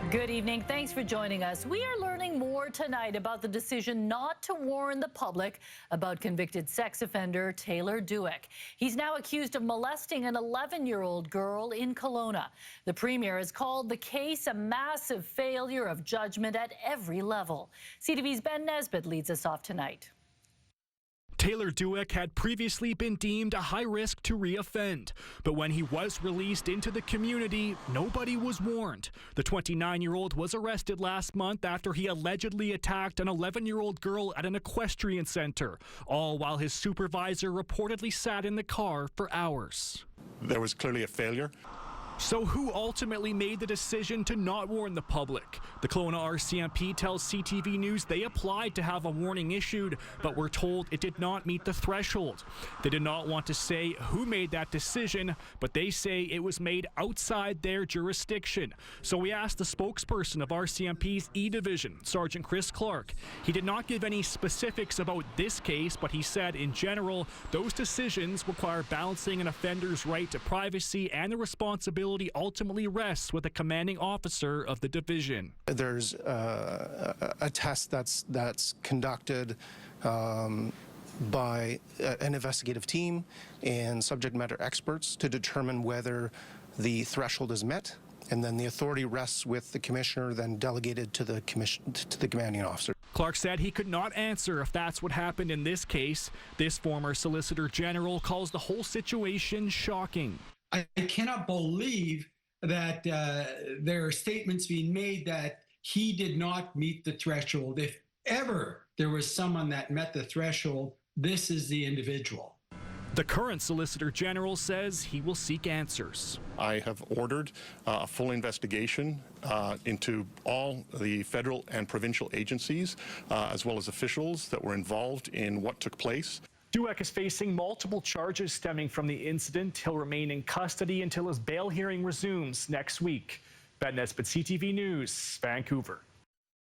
Good evening. Thanks for joining us. We are learning more tonight about the decision not to warn the public about convicted sex offender Taylor Dueck. He's now accused of molesting an 11-year-old girl in Kelowna. The Premier has called the case a massive failure of judgment at every level. CTV's Ben Nesbitt leads us off tonight. Taylor Dueck had previously been deemed a high risk to reoffend, but when he was released into the community, nobody was warned. The 29-year-old was arrested last month after he allegedly attacked an 11-year-old girl at an equestrian center, all while his supervisor reportedly sat in the car for hours. There was clearly a failure. So who ultimately made the decision to not warn the public? The Kelowna RCMP tells CTV News they applied to have a warning issued, but were told it did not meet the threshold. They did not want to say who made that decision, but they say it was made outside their jurisdiction. So we asked the spokesperson of RCMP's E-Division, Sergeant Chris Clark. He did not give any specifics about this case, but he said in general, those decisions require balancing an offender's right to privacy and the responsibility ultimately rests with the commanding officer of the division. There's a test that's conducted by an investigative team and subject matter experts to determine whether the threshold is met, and then the authority rests with the commissioner, then delegated to the commanding officer. Clark said he could not answer if that's what happened in this case. This former Solicitor General calls the whole situation shocking. I cannot believe that there are statements being made that he did not meet the threshold. If ever there was someone that met the threshold, this is the individual. The current Solicitor General says he will seek answers. I have ordered a full investigation into all the federal and provincial agencies, as well as officials that were involved in what took place. Dueck is facing multiple charges stemming from the incident. He'll remain in custody until his bail hearing resumes next week. Ben Nesbitt, CTV News, Vancouver.